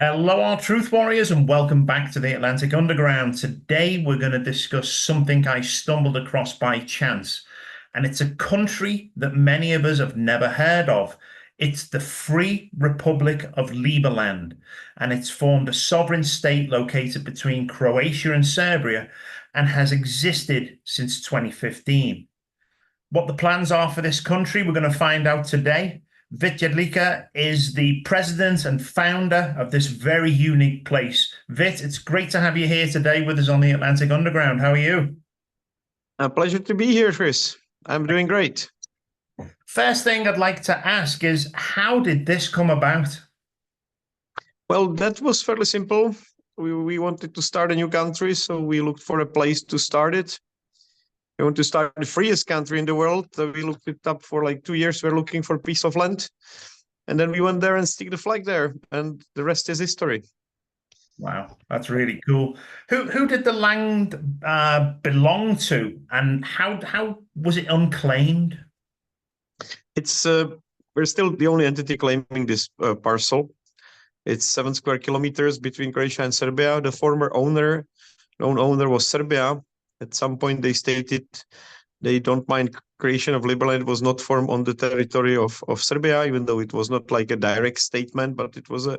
Hello, our truth warriors, and welcome back to the Atlantic Underground. Today, we're going to discuss something I stumbled across by chance, and it's a country that many of us have never heard of. It's the Free Republic of Liberland, and it's formed a sovereign state located between Croatia and Serbia and has existed since 2015. What the plans are for this country, we're going to find out today. Vit Jedlicka is the president and founder of this very unique place. Vit, it's great to have you here today with us on the Atlantic Underground. How are you? A pleasure to be here, Chris. I'm doing great. First thing I'd like to ask is, how did this come about? Well, that was fairly simple. We wanted to start a new country, so we looked for a place to start it. We want to start the freest country in the world. So we looked it up for like 2 years. We're looking for a piece of land. And then we went there and stick the flag there. And the rest is history. Wow, that's really cool. Who did the land belong to, and how was it unclaimed? It's we're still the only entity claiming this parcel. It's 7 square kilometers between Croatia and Serbia. The former owner, known owner, was Serbia. At some point, they stated they don't mind creation of Liberland was not formed on the territory of Serbia, even though it was not like a direct statement, but it was a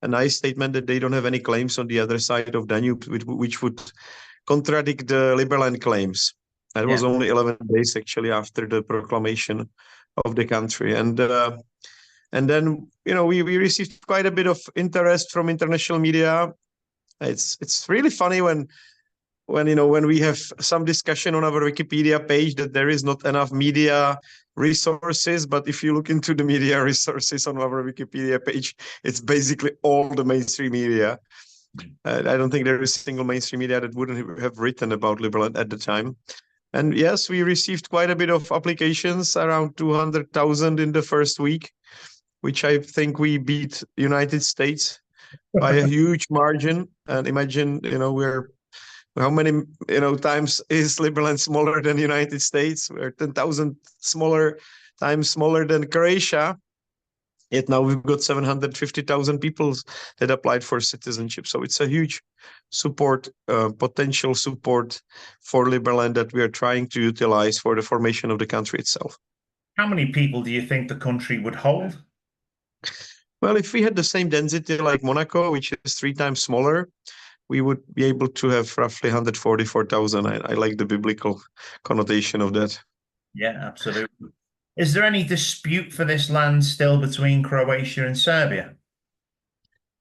nice statement that they don't have any claims on the other side of Danube, which would contradict the Liberland claims. That was only 11 days actually after the proclamation of the country. And then, we received quite a bit of interest from international media. It's really funny when we have some discussion on our Wikipedia page that there is not enough media resources, but if you look into the media resources on our Wikipedia page, it's basically all the mainstream media. I don't think there is a single mainstream media that wouldn't have written about Liberland at the time. And yes, we received quite a bit of applications, around 200,000 in the first week, which I think we beat United States by a huge margin. And imagine, how many times is Liberland smaller than the United States? We're 10,000 times smaller than Croatia. Yet now we've got 750,000 people that applied for citizenship. So it's a huge support, potential support for Liberland that we are trying to utilize for the formation of the country itself. How many people do you think the country would hold? Well, if we had the same density like Monaco, which is 3 times smaller, we would be able to have roughly 144,000. I like the biblical connotation of that. Yeah, absolutely. Is there any dispute for this land still between Croatia and Serbia?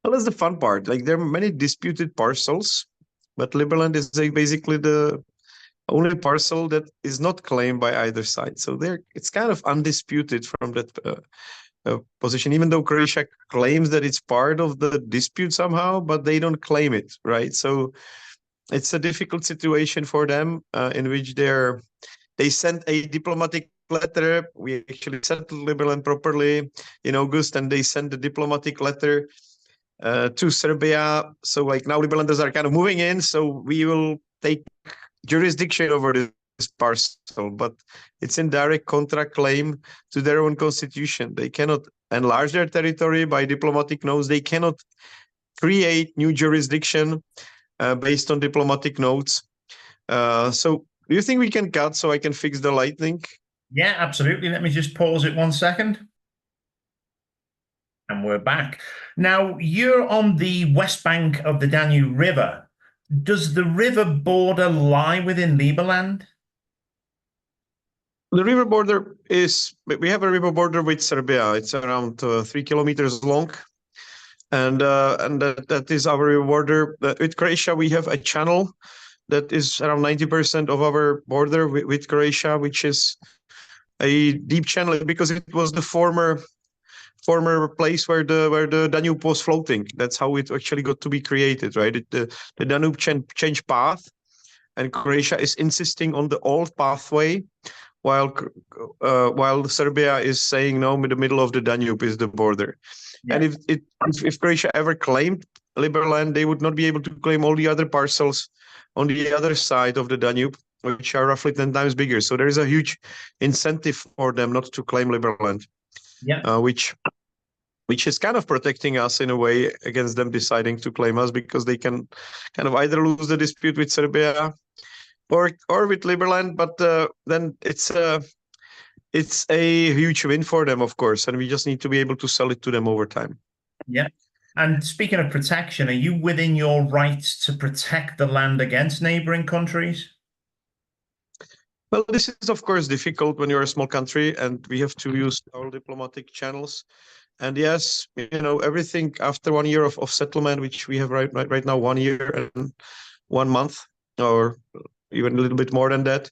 Well, that's the fun part. Like, there are many disputed parcels, but Liberland is basically the only parcel that is not claimed by either side. So it's kind of undisputed from that position, even though Croatia claims that it's part of the dispute somehow, but they don't claim it, right? So it's a difficult situation for them in which they sent a diplomatic letter. We actually settled Liberland properly in August, and they sent the diplomatic letter to Serbia. So like now Liberlanders are kind of moving in, so we will take jurisdiction over this parcel, but it's in direct contract claim to their own constitution. They cannot enlarge their territory by diplomatic notes. They cannot create new jurisdiction based on diplomatic notes. So do you think we can cut so I can fix the lightning? Yeah, absolutely. Let me just pause it 1 second. And we're back. Now, you're on the west bank of the Danube River. Does the river border lie within Liberland? The river border we have a river border with Serbia. It's around 3 kilometers long. And that is our river border. With Croatia, we have a channel that is around 90% of our border with Croatia, which is a deep channel because it was the former place where the Danube was floating. That's how it actually got to be created, right? The Danube changed path, and Croatia is insisting on the old pathway, while Serbia is saying no, the middle of the Danube is the border. Yeah. And if Croatia ever claimed Liberland, they would not be able to claim all the other parcels on the other side of the Danube, which are roughly 10 times bigger. So there is a huge incentive for them not to claim Liberland, which which is kind of protecting us in a way against them deciding to claim us, because they can kind of either lose the dispute with Serbia or with Liberland, but then it's a huge win for them, of course, and we just need to be able to sell it to them over time. Yeah. And speaking of protection, are you within your rights to protect the land against neighboring countries? Well, this is, of course, difficult when you're a small country and we have to use our diplomatic channels. And yes, everything after 1 year of settlement, which we have right now, 1 year and 1 month, or even a little bit more than that.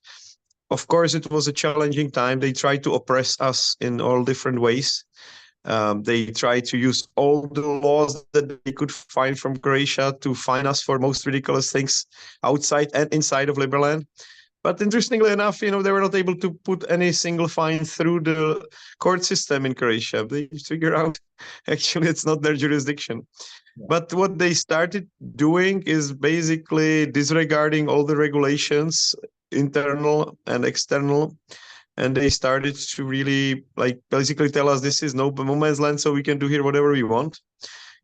Of course, it was a challenging time. They tried to oppress us in all different ways. They tried to use all the laws that they could find from Croatia to fine us for most ridiculous things outside and inside of Liberland. But interestingly enough, they were not able to put any single fine through the court system in Croatia. They figure out actually it's not their jurisdiction. Yeah. But what they started doing is basically disregarding all the regulations, internal and external. And they started to really basically tell us this is no man's land, so we can do here whatever we want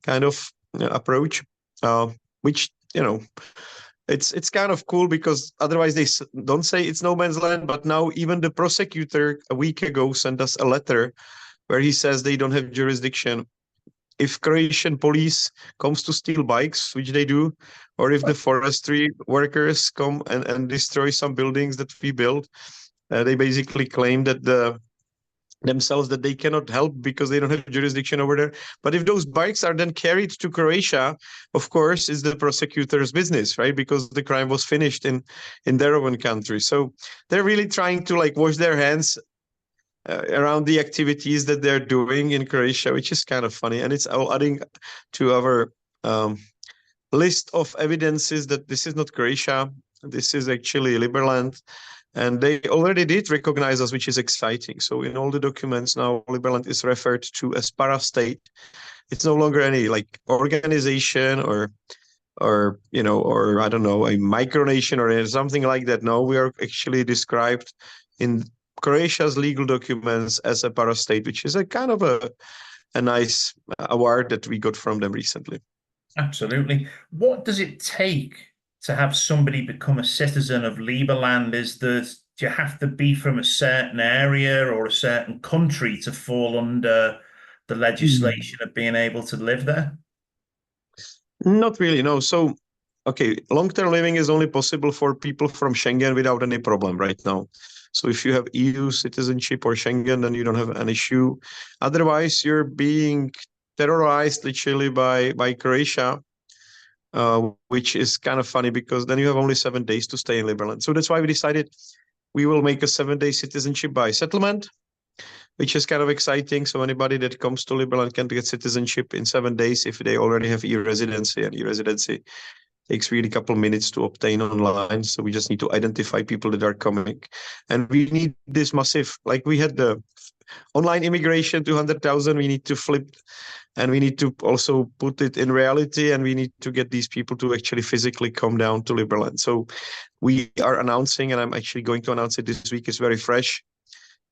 kind of approach, which, it's kind of cool, because otherwise they don't say it's no man's land. But now even the prosecutor a week ago sent us a letter where he says they don't have jurisdiction. If Croatian police comes to steal bikes, which they do, or if the forestry workers come and destroy some buildings that we built, they basically claim that themselves that they cannot help because they don't have jurisdiction over there. But if those bikes are then carried to Croatia, of course, it's the prosecutor's business, right? Because the crime was finished in their own country. So they're really trying to wash their hands around the activities that they're doing in Croatia, which is kind of funny. And it's all adding to our list of evidences that this is not Croatia. This is actually Liberland. And they already did recognize us, which is exciting. So in all the documents now, Liberland is referred to as para-state. It's no longer any organization or I don't know, a micronation or something like that. No, we are actually described in Croatia's legal documents as a para-state, which is a kind of a nice award that we got from them recently. Absolutely. What does it take to have somebody become a citizen of Liberland? Do you have to be from a certain area or a certain country to fall under the legislation of being able to live there? Not really, no. So, okay, long-term living is only possible for people from Schengen without any problem right now. So if you have EU citizenship or Schengen, then you don't have an issue. Otherwise, you're being terrorized literally by Croatia. Which is kind of funny, because then you have only 7 days to stay in Liberland. So that's why we decided we will make a 7-day citizenship by settlement, which is kind of exciting. So anybody that comes to Liberland can get citizenship in 7 days if they already have e-residency, and e-residency takes really a couple minutes to obtain online. So we just need to identify people that are coming. And we need this massive, we had the online immigration, 200,000, we need to flip, and we need to also put it in reality, and we need to get these people to actually physically come down to Liberland. So we are announcing, and I'm actually going to announce it this week, it's very fresh,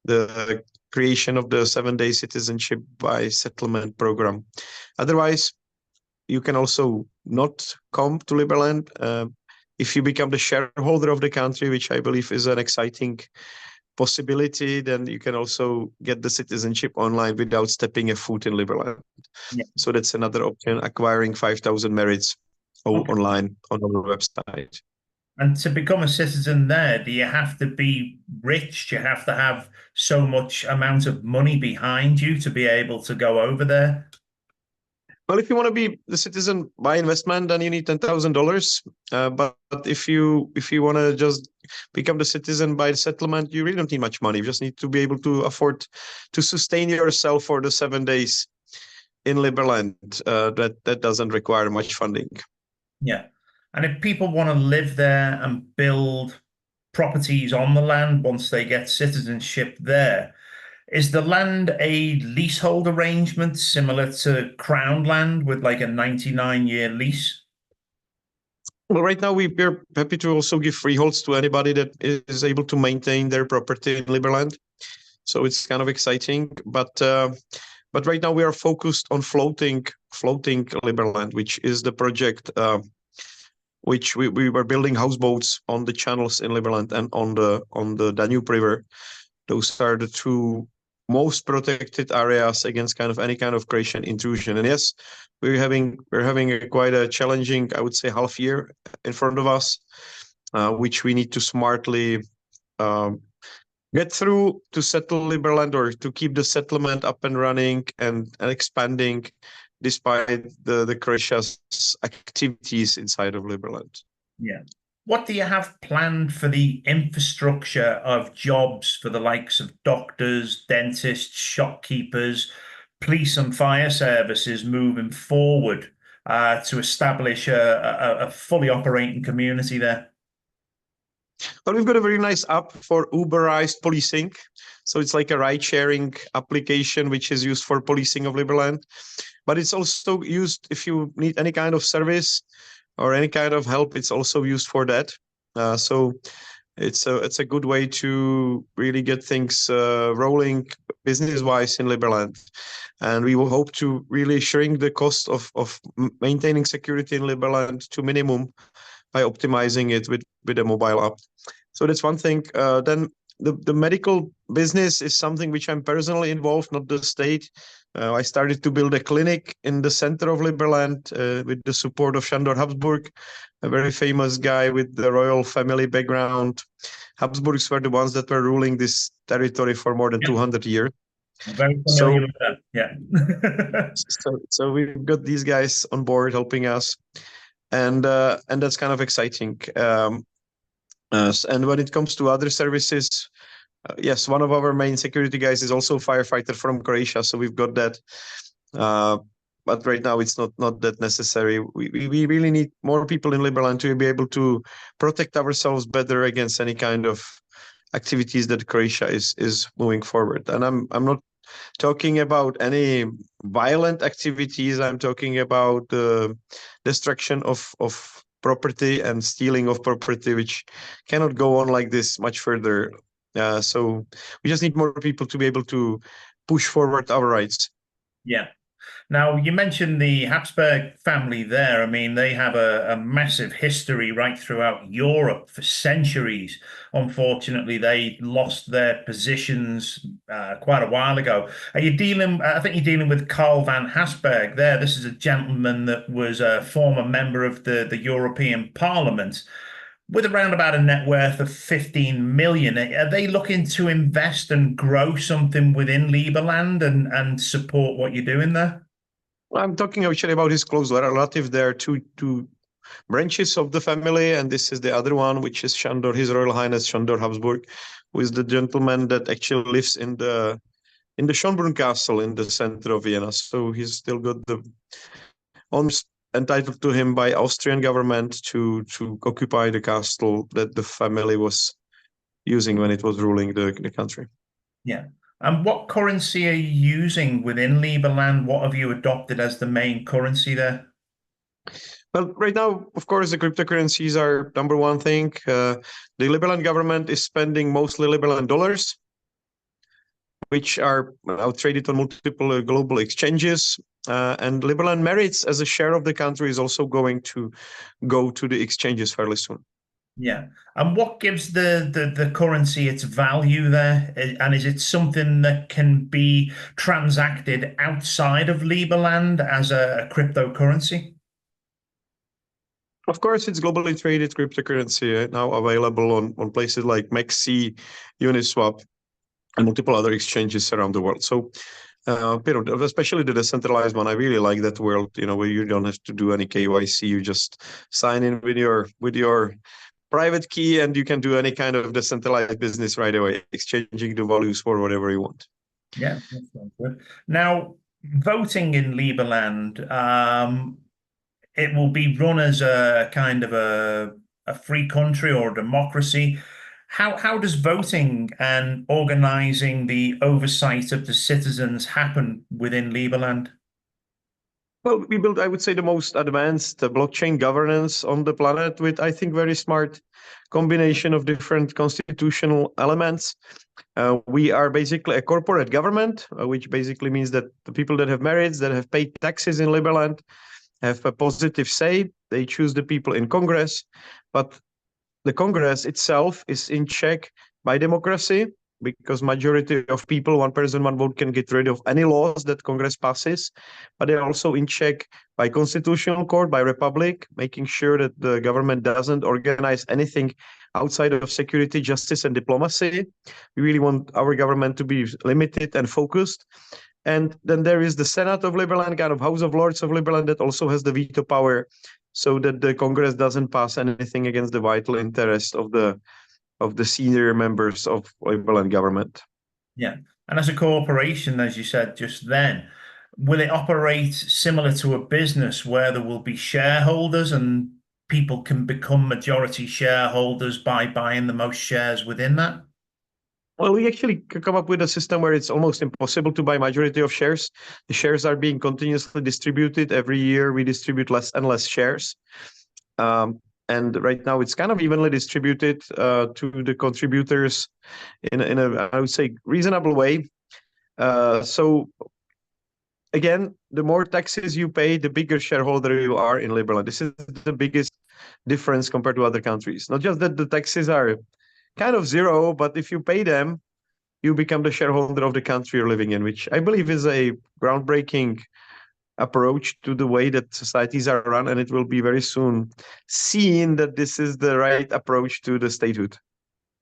the creation of the 7-day citizenship by settlement program. Otherwise, you can also not come to Liberland. If you become the shareholder of the country, which I believe is an exciting possibility, then you can also get the citizenship online without stepping a foot in Liberland. Yeah. So that's another option, acquiring 5,000 merits online on our website. And to become a citizen there, do you have to be rich? Do you have to have so much amount of money behind you to be able to go over there? Well, if you want to be the citizen by investment, then you need $10,000. But if you want to just become the citizen by settlement, you really don't need much money. You just need to be able to afford to sustain yourself for the 7 days in Liberland. That doesn't require much funding. Yeah. And if people want to live there and build properties on the land once they get citizenship there, is the land a leasehold arrangement similar to Crown land with a 99-year lease? Well, right now we're happy to also give freeholds to anybody that is able to maintain their property in Liberland. So it's kind of exciting. But But right now we are focused on floating Liberland, which is the project which we were building houseboats on the channels in Liberland and on the Danube River. Those are the two most protected areas against any kind of Croatian intrusion. And yes, we're having quite a challenging, I would say, half year in front of us, which we need to smartly get through to settle Liberland, or to keep the settlement up and running and expanding, despite the Croatia's activities inside of Liberland. Yeah. What do you have planned for the infrastructure of jobs for the likes of doctors, dentists, shopkeepers, police and fire services moving forward to establish a fully operating community there? Well, we've got a very nice app for Uberized policing. So it's like a ride-sharing application which is used for policing of Liberland. But it's also used if you need any kind of service or any kind of help. It's also used for that. So it's a good way to really get things rolling business-wise in Liberland. And we will hope to really shrink the cost of maintaining security in Liberland to minimum by optimizing it with a mobile app. So that's one thing. Then the medical business is something which I'm personally involved, not the state. I started to build a clinic in the center of Liberland with the support of Sándor Habsburg, a very famous guy with the royal family background. Habsburgs were the ones that were ruling this territory for more than 200 years. I'm very familiar with that. Yeah. So we've got these guys on board helping us, and that's kind of exciting. And when it comes to other services, yes, one of our main security guys is also a firefighter from Croatia, so we've got that. But right now it's not that necessary. We really need more people in Liberland to be able to protect ourselves better against any kind of activities that Croatia is moving forward. And I'm not talking about any violent activities. I'm talking about the destruction of property and stealing of property, which cannot go on like this much further. So we just need more people to be able to push forward our rights. Yeah. Now, you mentioned the Habsburg family there. I mean, they have a massive history right throughout Europe for centuries. Unfortunately, they lost their positions quite a while ago. Are you dealing, I think you're dealing with Carl van Habsburg there. This is a gentleman that was a former member of the European Parliament with around about a net worth of 15 million. Are they looking to invest and grow something within Liberland and support what you're doing there? I'm talking actually about his close relative. There are two branches of the family, and this is the other one, which is Sándor, His Royal Highness Sándor Habsburg, who is the gentleman that actually lives in the Schönbrunn Castle in the center of Vienna. So he's still got the almost entitled to him by Austrian government to occupy the castle that the family was using when it was ruling the country. Yeah. And what currency are you using within Liberland? What have you adopted as the main currency there? Well, right now, of course, the cryptocurrencies are number one thing. The Liberland government is spending mostly Liberland dollars, which are now traded on multiple global exchanges. And Liberland merits as a share of the country is also going to go to the exchanges fairly soon. Yeah. And what gives the currency its value there? And is it something that can be transacted outside of Liberland as a cryptocurrency? Of course, it's globally traded cryptocurrency now available on places like Maxi, Uniswap, and multiple other exchanges around the world. So, especially the decentralized one, I really like that world. Where you don't have to do any KYC, you just sign in with your private key, and you can do any kind of decentralized business right away, exchanging the values for whatever you want. Yeah, that sounds good. Now, voting in Liberland, it will be run as a kind of a free country or a democracy. How does voting and organizing the oversight of the citizens happen within Liberland? Well, we built, I would say, the most advanced blockchain governance on the planet with, I think, very smart combination of different constitutional elements. We are basically a corporate government, which basically means that the people that have merits, that have paid taxes in Liberland, have a positive say. They choose the people in Congress, but the Congress itself is in check by democracy, because majority of people, one person, one vote, can get rid of any laws that Congress passes. But they're also in check by constitutional court, by republic, making sure that the government doesn't organize anything outside of security, justice, and diplomacy. We really want our government to be limited and focused. And then there is the Senate of Liberland, kind of House of Lords of Liberland, that also has the veto power, so that the Congress doesn't pass anything against the vital interest of the senior members of Liberland government. Yeah. And as a corporation, as you said just then, will it operate similar to a business where there will be shareholders and people can become majority shareholders by buying the most shares within that? Well, we actually come up with a system where it's almost impossible to buy majority of shares. The shares are being continuously distributed. Every year we distribute less and less shares. And right now it's kind of evenly distributed to the contributors in a, I would say, reasonable way. So again, the more taxes you pay, the bigger shareholder you are in Liberland. This is the biggest difference compared to other countries. Not just that the taxes are kind of zero, but if you pay them, you become the shareholder of the country you're living in, which I believe is a groundbreaking approach to the way that societies are run, and it will be very soon seen that this is the right approach to the statehood.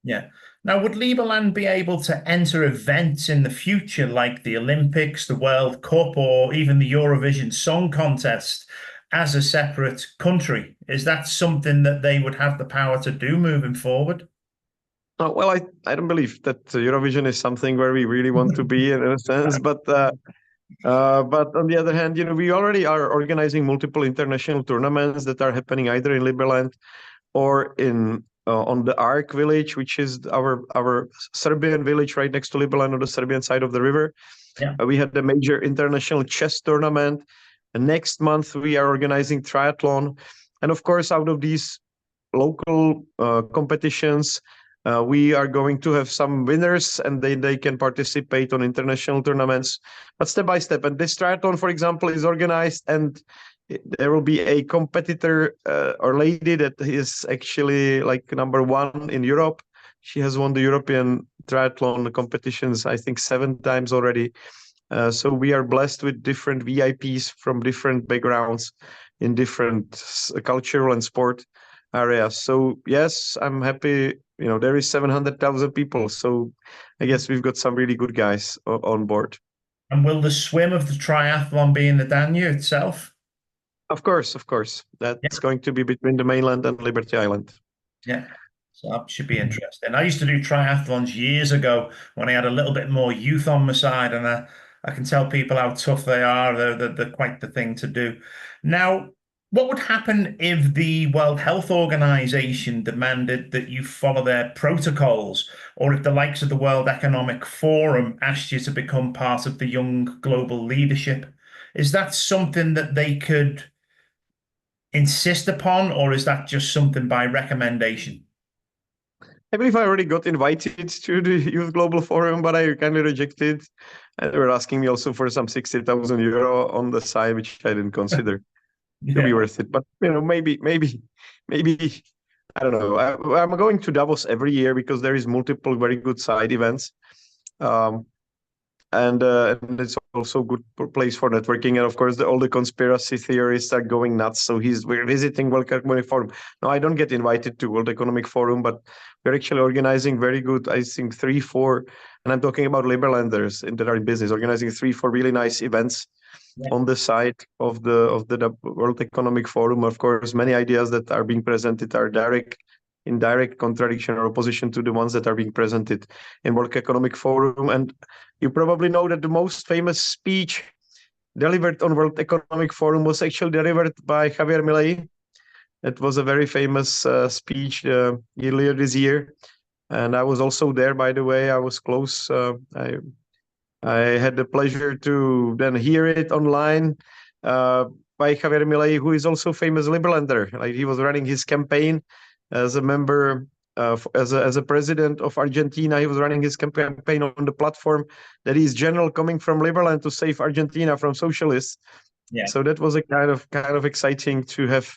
Yeah. Now, would Liberland be able to enter events in the future like the Olympics, the World Cup, or even the Eurovision Song Contest as a separate country? Is that something that they would have the power to do moving forward? Well, I don't believe that Eurovision is something where we really want to be in a sense, but on the other hand, we already are organizing multiple international tournaments that are happening either in Liberland or in on the ARK village, which is our Serbian village right next to Liberland on the Serbian side of the river. Yeah. We had the major international chess tournament. And next month we are organizing triathlon, and of course, out of these local competitions, we are going to have some winners, and they can participate on international tournaments, but step by step. And this triathlon, for example, is organized, and there will be a competitor or lady that is actually like #1 in Europe. She has won the European triathlon competitions, I think 7 times already. So we are blessed with different VIPs from different backgrounds in different cultural and sport areas. So yes, I'm happy. There is 700,000 people, so I guess we've got some really good guys on board. And will the swim of the triathlon be in the Danube itself? Of course. That's going to be between the mainland and Liberty Island. Yeah, so that should be interesting. I used to do triathlons years ago when I had a little bit more youth on my side, and I can tell people how tough they are. They're quite the thing to do. Now, what would happen if the World Health Organization demanded that you follow their protocols, or if the likes of the World Economic Forum asked you to become part of the young global leadership? Is that something that they could insist upon, or is that just something by recommendation? I believe I already got invited to the Youth Global Forum, but I kindly rejected. And they were asking me also for some 60,000 euro on the side, which I didn't consider to be worth it. But maybe I don't know. I'm going to Davos every year because there is multiple very good side events. And it's also a good place for networking. And of course, all the conspiracy theorists are going nuts. So we're visiting World Economic Forum. No, I don't get invited to World Economic Forum, but we're actually organizing very good, I think 3, 4, and I'm talking about Liberlanders that are in business, organizing 3, 4 really nice events on the side of the World Economic Forum. Of course, many ideas that are being presented are in direct contradiction or opposition to the ones that are being presented in World Economic Forum. And you probably know that the most famous speech delivered on World Economic Forum was actually delivered by Javier Milei. It was a very famous speech earlier this year. And I was also there, by the way. I was close. I had the pleasure to then hear it online. by Javier Milei, who is also famous Liberlander. Like he was running his campaign as a member, as a president of Argentina. He was running his campaign on the platform that he's general coming from Liberland to save Argentina from socialists. Yeah. So that was a kind of exciting to have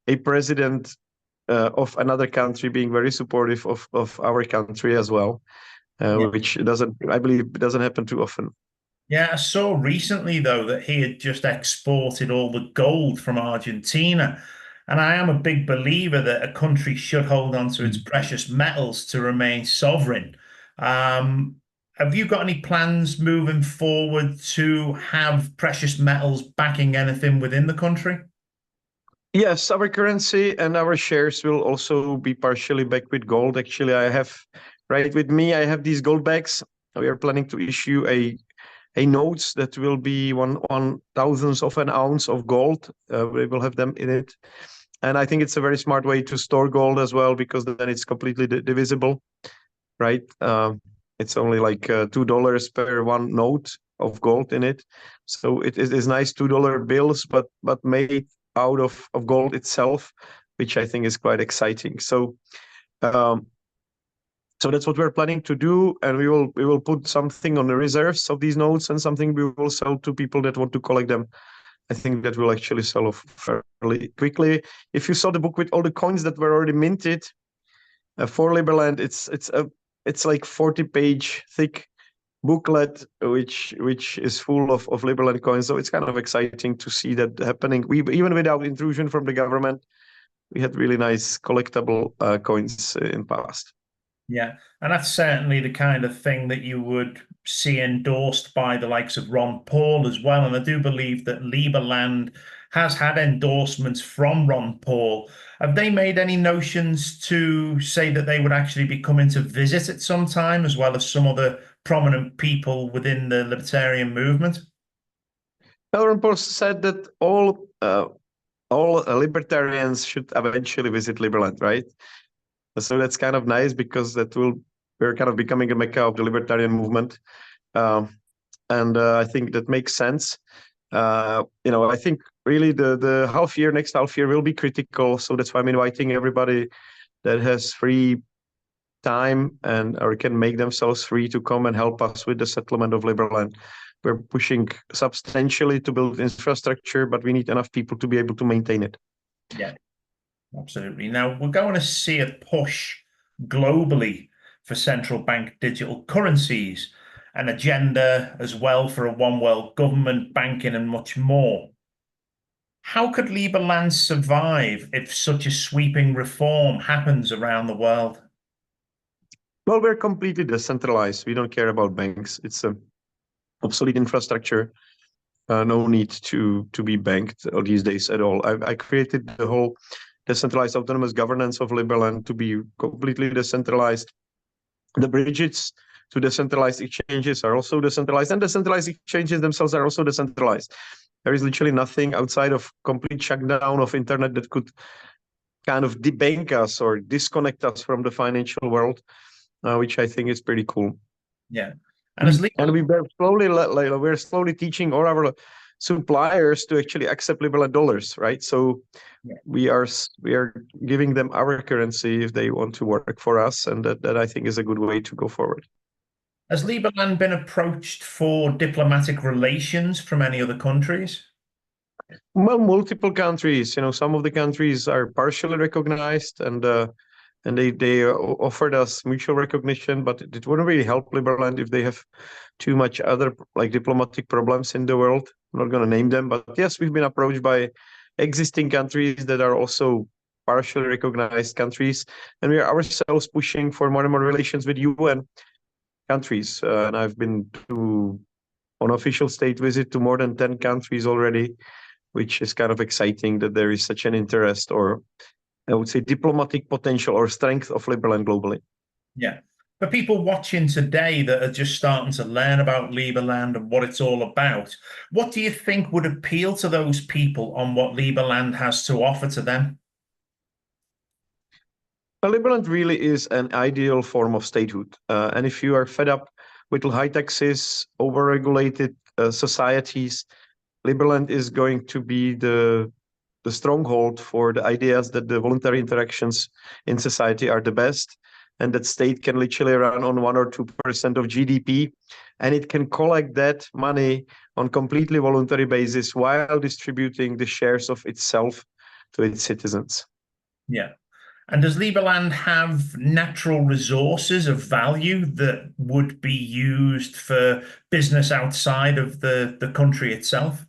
a president of another country being very supportive of our country as well, which I believe doesn't happen too often. Yeah, I saw recently, though, that he had just exported all the gold from Argentina. And I am a big believer that a country should hold on to its precious metals to remain sovereign. Have you got any plans moving forward to have precious metals backing anything within the country? Yes, our currency and our shares will also be partially backed with gold. Actually, I have, right with me, I have these gold bags. We are planning to issue a notes that will be one thousandth of an ounce of gold. We will have them in it. And I think it's a very smart way to store gold as well, because then it's completely divisible, right? It's only like $2 per one note of gold in it. So it is nice $2 bills, but made out of gold itself, which I think is quite exciting. So so that's what we're planning to do, and we will put something on the reserves of these notes and something we will sell to people that want to collect them. I think that will actually sell off fairly quickly. If you saw the book with all the coins that were already minted for Liberland, it's like 40-page thick booklet which is full of Liberland coins. So it's kind of exciting to see that happening. We even without intrusion from the government, we had really nice collectible coins in past. Yeah, and that's certainly the kind of thing that you would see endorsed by the likes of Ron Paul as well. And I do believe that Liberland has had endorsements from Ron Paul. Have they made any notions to say that they would actually be coming to visit at some time, as well as some other prominent people within the libertarian movement? Well, Ron Paul said that all libertarians should eventually visit Liberland, right? So that's kind of nice, because we're kind of becoming a mecca of the libertarian movement, and I think that makes sense. I think really the next half year will be critical. So that's why I'm inviting everybody that has free time or can make themselves free to come and help us with the settlement of Liberland. We're pushing substantially to build infrastructure, but we need enough people to be able to maintain it. Yeah. Absolutely. Now, we're going to see a push globally for central bank digital currencies, an agenda as well for a one world government, banking, and much more. How could Liberland survive if such a sweeping reform happens around the world? Well, we're completely decentralized. We don't care about banks. It's an obsolete infrastructure. No need to be banked these days at all. I created the whole decentralized autonomous governance of Liberland to be completely decentralized. The bridges to decentralized exchanges are also decentralized, and decentralized exchanges themselves are also decentralized. There is literally nothing outside of complete shutdown of internet that could kind of debank us or disconnect us from the financial world, which I think is pretty cool. Yeah, and we're slowly teaching all our suppliers to actually accept Liberland dollars, right? So we are giving them our currency if they want to work for us, and that I think is a good way to go forward. Has Liberland been approached for diplomatic relations from any other countries? Well, multiple countries. Some of the countries are partially recognized, and they offered us mutual recognition, but it wouldn't really help Liberland if they have too much other diplomatic problems in the world. I'm not going to name them, but yes, we've been approached by existing countries that are also partially recognized countries, and we are ourselves pushing for more and more relations with UN countries. And I've been on official state visit to more than 10 countries already, which is kind of exciting that there is such an interest, or I would say diplomatic potential or strength of Liberland globally. Yeah. For people watching today that are just starting to learn about Liberland and what it's all about, what do you think would appeal to those people on what Liberland has to offer to them? Well, Liberland really is an ideal form of statehood. And if you are fed up with high taxes, overregulated societies, Liberland is going to be the stronghold for the ideas that the voluntary interactions in society are the best, and that state can literally run on 1 or 2% of GDP, and it can collect that money on completely voluntary basis while distributing the shares of itself to its citizens. Yeah. And does Liberland have natural resources of value that would be used for business outside of the country itself?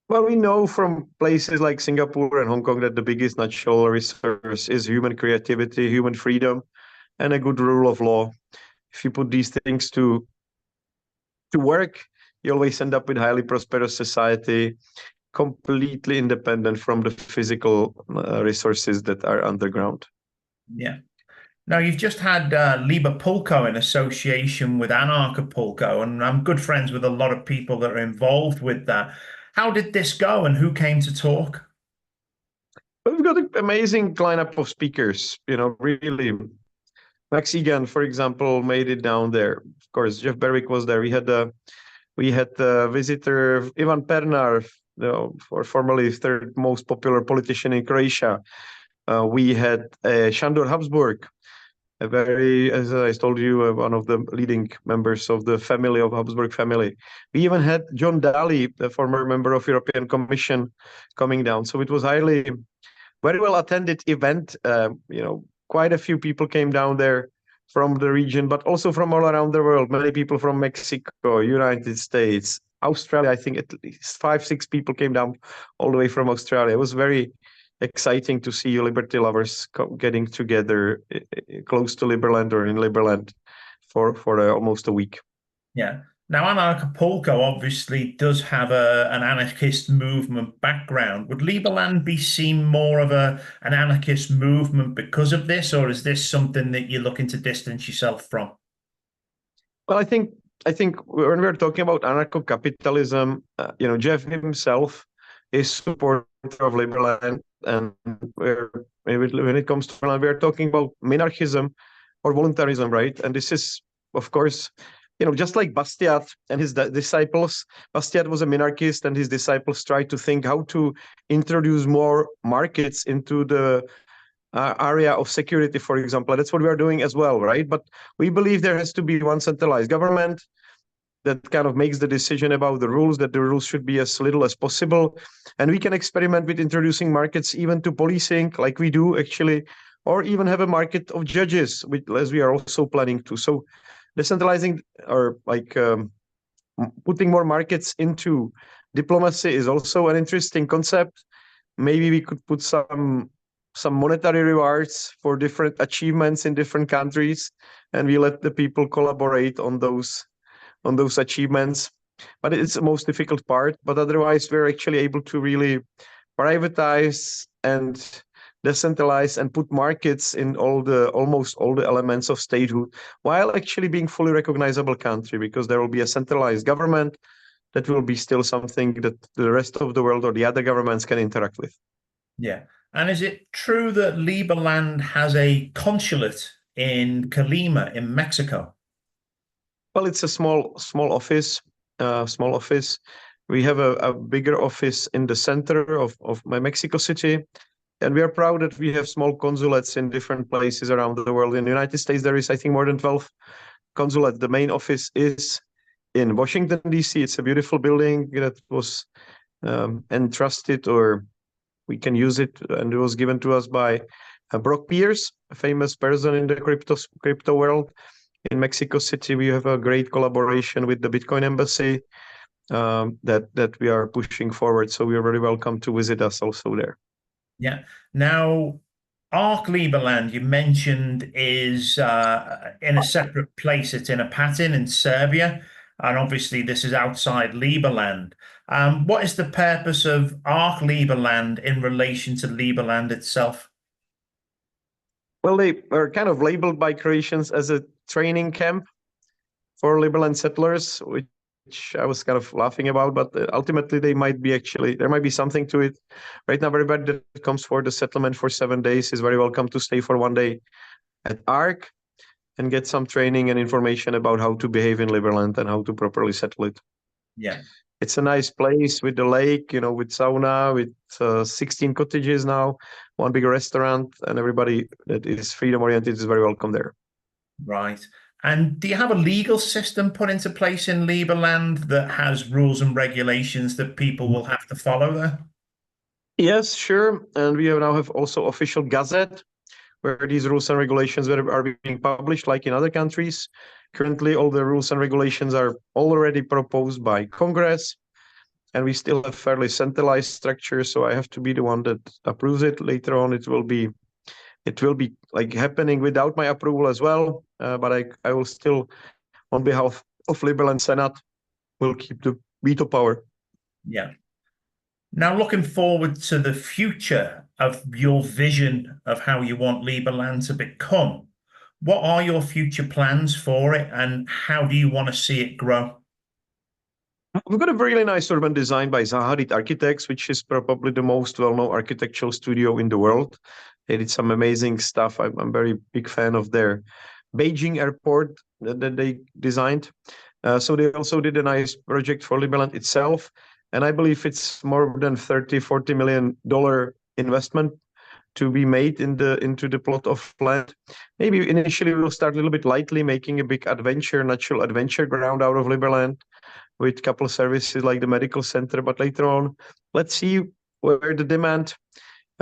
Well, we know from places like Singapore and Hong Kong that the biggest natural resource is human creativity, human freedom, and a good rule of law. If you put these things to work, you always end up with highly prosperous society, completely independent from the physical resources that are underground. Yeah. Now, you've just had Liber Pulco in association with Anark Pulco, and I'm good friends with a lot of people that are involved with that. How did this go, and who came to talk? We've got an amazing lineup of speakers, really. Max Egan, for example, made it down there. Of course, Jeff Berwick was there. We had the visitor Ivan Pernar, formerly third most popular politician in Croatia. We had Sandor Habsburg, a very, as I told you, one of the leading members of the family of Habsburg family. We even had John Daly, the former member of European Commission, coming down. So it was very well attended event. Quite a few people came down there from the region, but also from all around the world. Many people from Mexico, United States, Australia. I think at least 5-6 people came down all the way from Australia. It was very exciting to see liberty lovers getting together close to Liberland or in Liberland for almost a week. Yeah. Now, Anarchapulco obviously does have an anarchist movement background. Would Liberland be seen more of an anarchist movement because of this, or is this something that you're looking to distance yourself from? Well, I think when we're talking about anarcho-capitalism, Jeff himself is supporter of Liberland, and when it comes to Liberland, we are talking about minarchism or voluntarism, right? And this is, of course, just like Bastiat and his disciples. Bastiat was a minarchist, and his disciples tried to think how to introduce more markets into the area of security, for example. That's what we are doing as well, right? But we believe there has to be one centralized government that kind of makes the decision about the rules, that the rules should be as little as possible. And we can experiment with introducing markets even to policing, like we do actually, or even have a market of judges, as we are also planning to. So decentralizing or putting more markets into diplomacy is also an interesting concept. Maybe we could put some monetary rewards for different achievements in different countries, and we let the people collaborate on those achievements. But it's the most difficult part. But otherwise, we're actually able to really privatize and decentralize and put markets in almost all the elements of statehood, while actually being fully recognizable country, because there will be a centralized government that will be still something that the rest of the world or the other governments can interact with. Yeah. And is it true that Liberland has a consulate in Colima in Mexico? Well, it's a small office. We have a bigger office in the center of Mexico City. And we are proud that we have small consulates in different places around the world. In the United States, there is, I think, more than 12 consulates. The main office is in Washington, D.C. It's a beautiful building that was entrusted, or we can use it, and it was given to us by Brock Pierce, a famous person in the crypto world. In Mexico City, we have a great collaboration with the Bitcoin Embassy that we are pushing forward. So we are very welcome to visit us also there. Yeah. Now, ARK Liberland, you mentioned, is in a separate place. It's in Apatin in Serbia. And obviously, this is outside Liberland. What is the purpose of ARK Liberland in relation to Liberland itself? Well, they are kind of labeled by Croatians as a training camp for Liberland settlers, which I was kind of laughing about, but ultimately there might be something to it. Right now, everybody that comes for the settlement for 7 days is very welcome to stay for 1 day at ARK and get some training and information about how to behave in Liberland and how to properly settle it. Yeah. It's a nice place with the lake, with sauna, with 16 cottages now, one big restaurant, and everybody that is freedom oriented is very welcome there. Right. And do you have a legal system put into place in Liberland that has rules and regulations that people will have to follow there? Yes, sure. And we now have also official gazette where these rules and regulations are being published, like in other countries. Currently, all the rules and regulations are already proposed by Congress, and we still have fairly centralized structure. So I have to be the one that approves it. Later on, it will be like happening without my approval as well. But I will still, on behalf of Liberland Senate, will keep the veto power. Yeah. Now, looking forward to the future of your vision of how you want Liberland to become, what are your future plans for it and how do you want to see it grow? We've got a really nice urban design by Zahadid Architects, which is probably the most well-known architectural studio in the world. They did some amazing stuff. I'm very big fan of their Beijing airport that they designed. So they also did a nice project for Liberland itself. And I believe it's more than $30-40 million investment to be made into the plot of land. Maybe initially we'll start a little bit lightly, making a big natural adventure ground out of Liberland with a couple of services like the medical center. But later on, let's see where the demand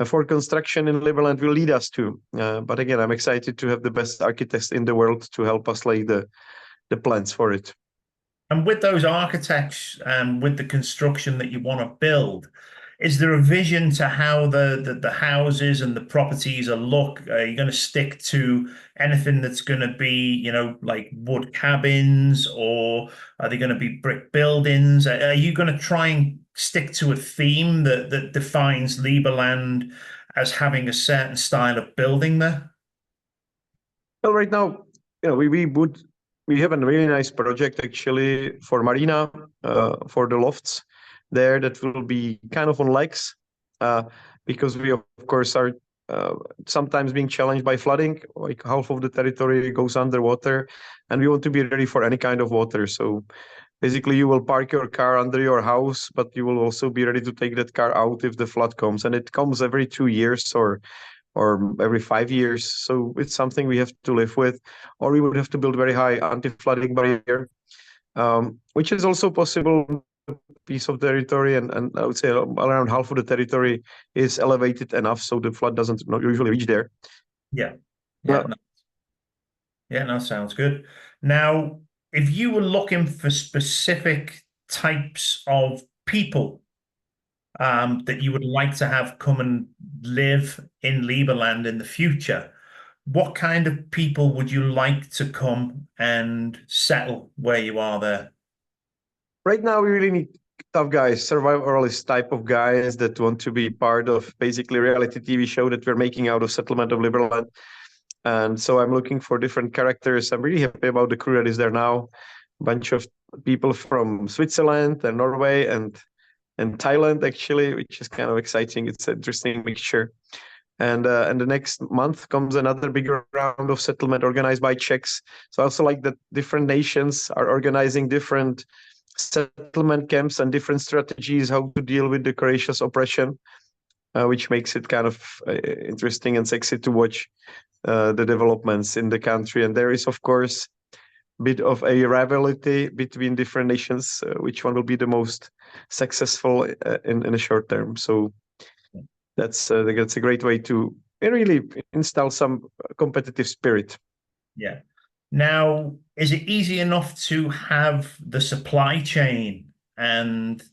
for construction in Liberland will lead us to. But again, I'm excited to have the best architects in the world to help us lay the plans for it. And with those architects and with the construction that you want to build, is there a vision to how the houses and the properties are look? Are you going to stick to anything that's going to be, like wood cabins, or are they going to be brick buildings? Are you going to try and stick to a theme that defines Liberland as having a certain style of building there? Well, right now, we have a really nice project actually for Marina, for the lofts there that will be kind of on legs, because we of course are sometimes being challenged by flooding. Like half of the territory goes underwater, and we want to be ready for any kind of water. So basically, you will park your car under your house, but you will also be ready to take that car out if the flood comes, and it comes every 2 years or every 5 years. So it's something we have to live with, or we would have to build very high anti-flooding barrier, which is also possible piece of territory, and I would say around half of the territory is elevated enough so the flood doesn't not usually reach there. Yeah. No, sounds good. Now, if you were looking for specific types of people that you would like to have come and live in Liberland in the future, what kind of people would you like to come and settle where you are there? Right now, we really need tough guys, survivalist type of guys that want to be part of basically a reality TV show that we're making out of Settlement of Liberland. And so I'm looking for different characters. I'm really happy about the crew that is there now. A bunch of people from Switzerland and Norway and Thailand, actually, which is kind of exciting. It's an interesting mixture. And the next month comes another bigger round of settlement organized by Czechs. So I also like that different nations are organizing different settlement camps and different strategies how to deal with the Croatia's oppression, which makes it kind of interesting and sexy to watch the developments in the country. And there is, of course, a bit of a rivalry between different nations, which one will be the most successful in a short term. So that's a great way to really install some competitive spirit. Yeah. Now, is it easy enough to have the supply chain and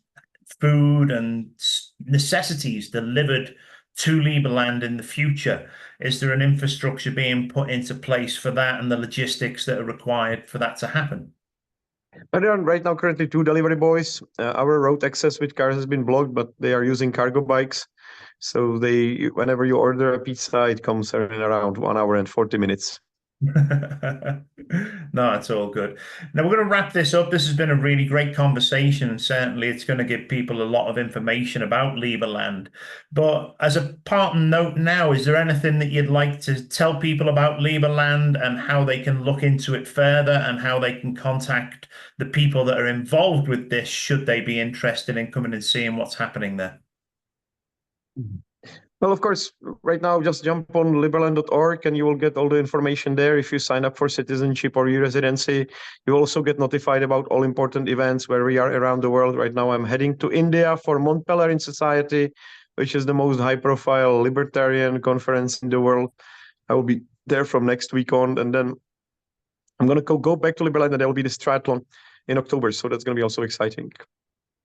food and necessities delivered to Liberland in the future? Is there an infrastructure being put into place for that and the logistics that are required for that to happen? But there are right now currently 2 delivery boys. Our road access with cars has been blocked, but they are using cargo bikes. So whenever you order a pizza, it comes in around 1 hour and 40 minutes. No, it's all good. Now we're going to wrap this up. This has been a really great conversation, and certainly it's going to give people a lot of information about Liberland. But as a parting note now, is there anything that you'd like to tell people about Liberland and how they can look into it further and how they can contact the people that are involved with this should they be interested in coming and seeing what's happening there? Well, of course, right now, just jump on liberland.org and you will get all the information there. If you sign up for citizenship or residency, you also get notified about all important events where we are around the world. Right now, I'm heading to India for Montpellier in Society, which is the most high-profile libertarian conference in the world. I will be there from next week on, and then I'm going to go back to Liberland, and there will be this triathlon in October, so that's going to be also exciting.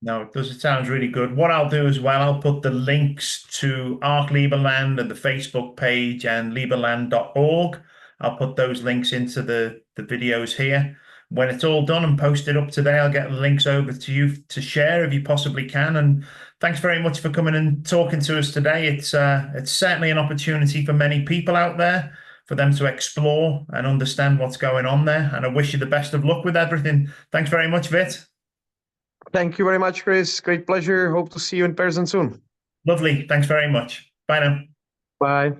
No, it does. It sounds really good. What I'll do as well, I'll put the links to ARK Liberland and the Facebook page and liberland.org. I'll put those links into the videos here. When it's all done and posted up today, I'll get the links over to you to share if you possibly can. And thanks very much for coming and talking to us today. It's certainly an opportunity for many people out there for them to explore and understand what's going on there. And I wish you the best of luck with everything. Thanks very much, Vit. Thank you very much, Chris. Great pleasure. Hope to see you in person soon. Lovely. Thanks very much. Bye now. Bye.